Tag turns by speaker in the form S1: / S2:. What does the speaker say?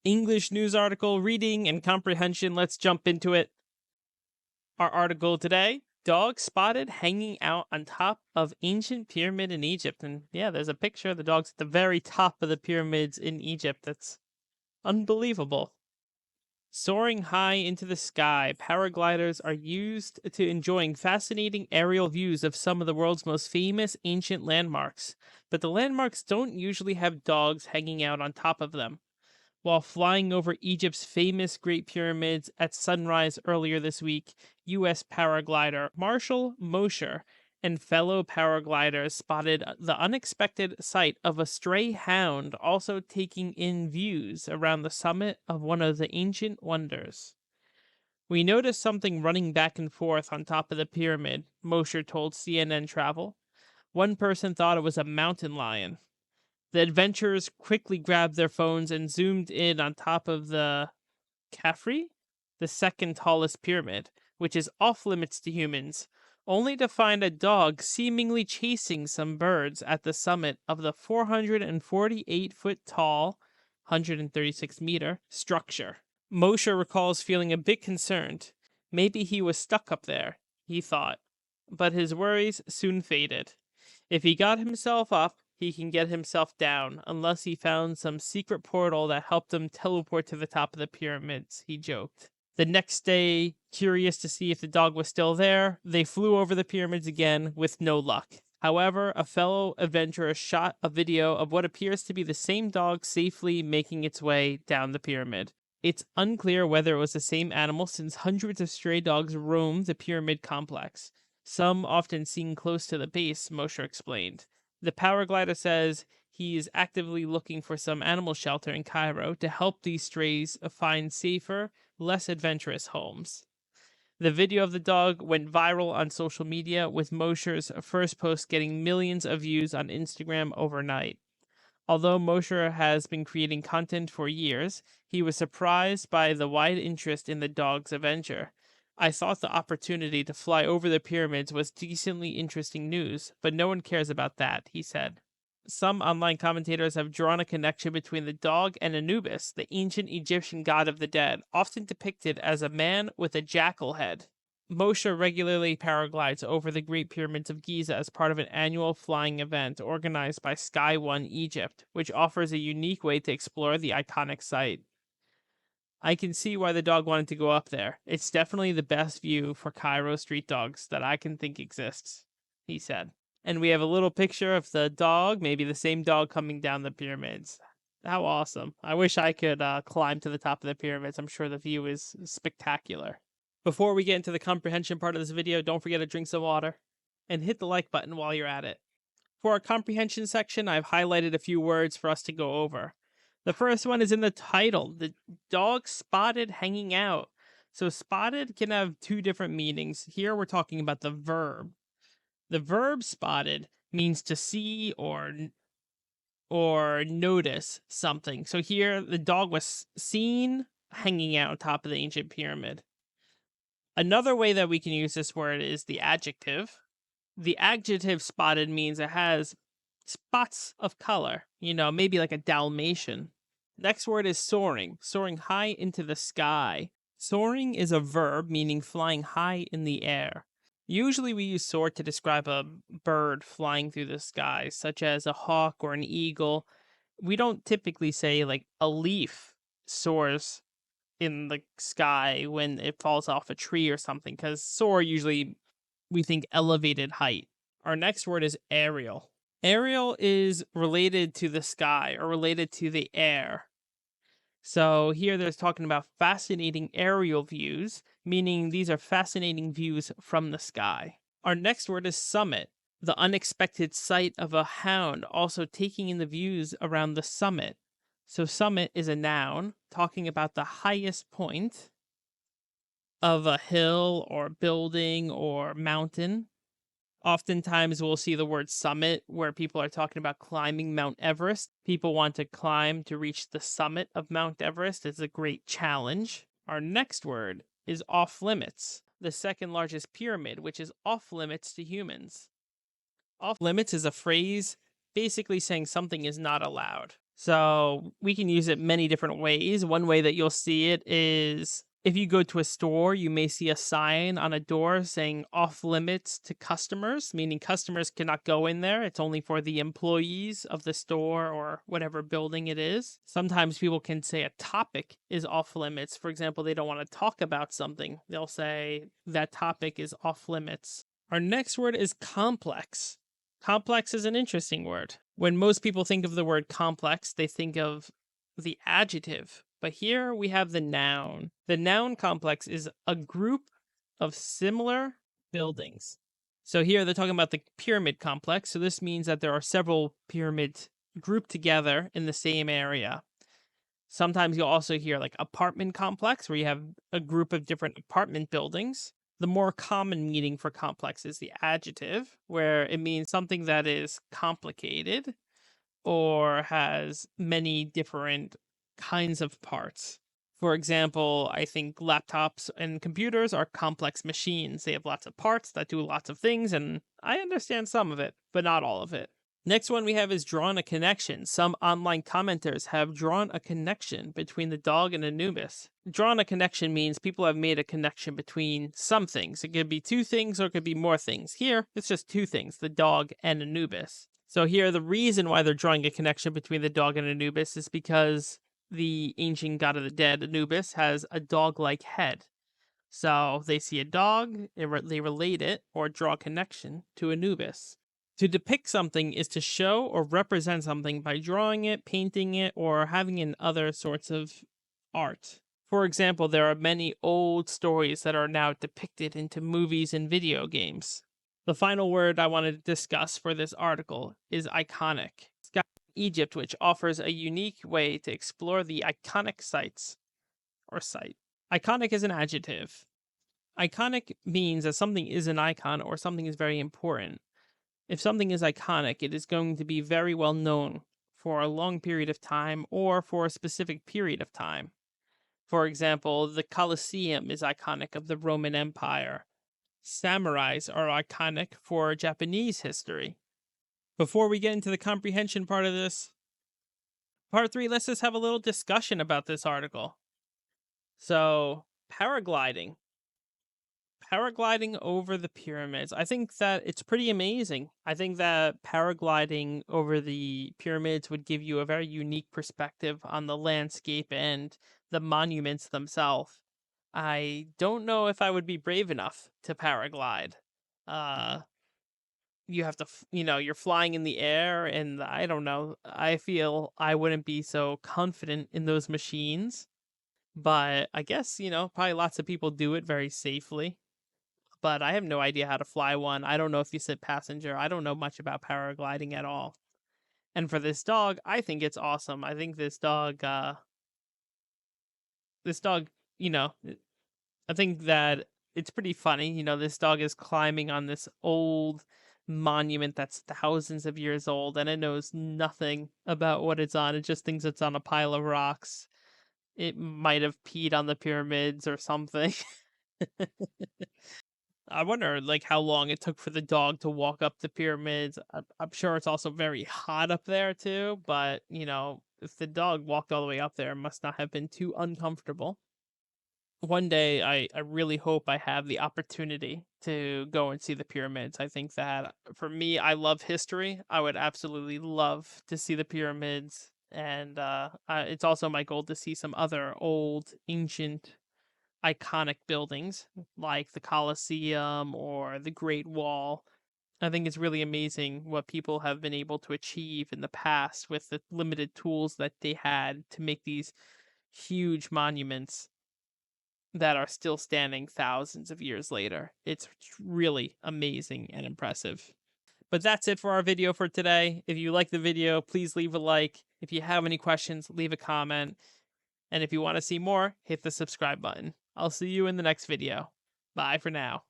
S1: English news article, reading and comprehension. Let's jump into it. Our article today: dog spotted hanging out on top of ancient pyramid in Egypt. And yeah, there's a picture of the dogs at the very top of the pyramids in Egypt. That's unbelievable. Soaring high into the sky, paragliders are used to enjoying fascinating aerial views of some of the world's most famous ancient landmarks. But the landmarks don't usually have dogs hanging out on top of them. While flying over Egypt's famous Great Pyramids at sunrise earlier this week, U.S. paraglider Marshall Mosher and fellow paragliders spotted the unexpected sight of a stray hound also taking in views around the summit of one of the ancient wonders. "We noticed something running back and forth on top of the pyramid," Mosher told CNN Travel. "One person thought it was a mountain lion." The adventurers quickly grabbed their phones and zoomed in on top of the Khafre, the second tallest pyramid, which is off limits to humans, only to find a dog seemingly chasing some birds at the summit of the 448-foot tall, 136-meter structure. Moshe recalls feeling a bit concerned. Maybe he was stuck up there, he thought. But his worries soon faded. If he got himself up, he can get himself down, unless he found some secret portal that helped him teleport to the top of the pyramids, he joked. The next day, curious to see if the dog was still there, they flew over the pyramids again with no luck. However, a fellow adventurer shot a video of what appears to be the same dog safely making its way down the pyramid. It's unclear whether it was the same animal since hundreds of stray dogs roam the pyramid complex, some often seen close to the base, Moshe explained. The paraglider says he is actively looking for some animal shelter in Cairo to help these strays find safer, less adventurous homes. The video of the dog went viral on social media, with Mosher's first post getting millions of views on Instagram overnight. Although Mosher has been creating content for years, he was surprised by the wide interest in the dog's adventure. "I thought the opportunity to fly over the pyramids was decently interesting news, but no one cares about that," he said. Some online commentators have drawn a connection between the dog and Anubis, the ancient Egyptian god of the dead, often depicted as a man with a jackal head. Moshe regularly paraglides over the Great Pyramids of Giza as part of an annual flying event organized by Sky One Egypt, which offers a unique way to explore the iconic site. "I can see why the dog wanted to go up there. It's definitely the best view for Cairo street dogs that I can think exists," he said. And we have a little picture of the dog, maybe the same dog coming down the pyramids. How awesome. I wish I could climb to the top of the pyramids. I'm sure the view is spectacular. Before we get into the comprehension part of this video, don't forget to drink some water and hit the like button while you're at it. For our comprehension section, I've highlighted a few words for us to go over. The first one is in the title: the dog spotted hanging out. So spotted can have two different meanings. Here we're talking about the verb. The verb spotted means to see or notice something. So here the dog was seen hanging out on top of the ancient pyramid. Another way that we can use this word is the adjective. The adjective spotted means it has spots of color, maybe like a Dalmatian. Next word is soaring, soaring high into the sky. Soaring is a verb meaning flying high in the air. Usually we use soar to describe a bird flying through the sky, such as a hawk or an eagle. We don't typically say like a leaf soars in the sky when it falls off a tree or something, because soar usually we think elevated height. Our next word is aerial. Aerial is related to the sky or related to the air. So here there's talking about fascinating aerial views, meaning these are fascinating views from the sky. Our next word is summit, the unexpected sight of a hound also taking in the views around the summit. So summit is a noun talking about the highest point of a hill or building or mountain. Oftentimes we'll see the word summit where people are talking about climbing Mount Everest. People want to climb to reach the summit of Mount Everest. It's a great challenge. Our next word is off limits, the second largest pyramid, which is off limits to humans. Off limits is a phrase basically saying something is not allowed. So we can use it many different ways. One way that you'll see it is if you go to a store, you may see a sign on a door saying off limits to customers, meaning customers cannot go in there. It's only for the employees of the store or whatever building it is. Sometimes people can say a topic is off limits. For example, they don't want to talk about something. They'll say that topic is off limits. Our next word is complex. Complex is an interesting word. When most people think of the word complex, they think of the adjective. But here we have the noun. The noun complex is a group of similar buildings. So here they're talking about the pyramid complex. So this means that there are several pyramids grouped together in the same area. Sometimes you'll also hear like apartment complex, where you have a group of different apartment buildings. The more common meaning for complex is the adjective, where it means something that is complicated or has many different kinds of parts. For example, I think laptops and computers are complex machines. They have lots of parts that do lots of things, and I understand some of it, but not all of it. Next one we have is drawn a connection. Some online commenters have drawn a connection between the dog and Anubis. Drawn a connection means people have made a connection between some things. It could be two things or it could be more things. Here, it's just two things, the dog and Anubis. So here, the reason why they're drawing a connection between the dog and Anubis is because the ancient god of the dead, Anubis, has a dog-like head. So they see a dog, they relate it or draw a connection to Anubis. To depict something is to show or represent something by drawing it, painting it, or having in other sorts of art. For example, there are many old stories that are now depicted into movies and video games. The final word I wanted to discuss for this article is iconic. Egypt, which offers a unique way to explore the iconic sites or site. Iconic is an adjective. Iconic means that something is an icon or something is very important. If something is iconic, it is going to be very well known for a long period of time or for a specific period of time. For example, the Colosseum is iconic of the Roman Empire. Samurais are iconic for Japanese history. Before we get into the comprehension part of this, part 3, let's just have a little discussion about this article. So, paragliding. Paragliding over the pyramids. I think that it's pretty amazing. I think that paragliding over the pyramids would give you a very unique perspective on the landscape and the monuments themselves. I don't know if I would be brave enough to paraglide. You have to, you're flying in the air, and I don't know. I feel I wouldn't be so confident in those machines. But I guess, probably lots of people do it very safely. But I have no idea how to fly one. I don't know if you sit passenger. I don't know much about paragliding at all. And for this dog, I think it's awesome. I think this dog, I think that it's pretty funny. This dog is climbing on this old monument that's thousands of years old, and it knows nothing about what it's on. It just thinks it's on a pile of rocks. It might have peed on the pyramids or something. I wonder, how long it took for the dog to walk up the pyramids. I'm sure it's also very hot up there too, but, if the dog walked all the way up there, it must not have been too uncomfortable. One day, I really hope I have the opportunity to go and see the pyramids. I think that for me, I love history. I would absolutely love to see the pyramids. And it's also my goal to see some other old, ancient iconic buildings like the Colosseum or the Great Wall. I think it's really amazing what people have been able to achieve in the past with the limited tools that they had to make these huge monuments that are still standing thousands of years later. It's really amazing and impressive. But that's it for our video for today. If you like the video, please leave a like. If you have any questions, leave a comment. And if you want to see more, hit the subscribe button. I'll see you in the next video. Bye for now.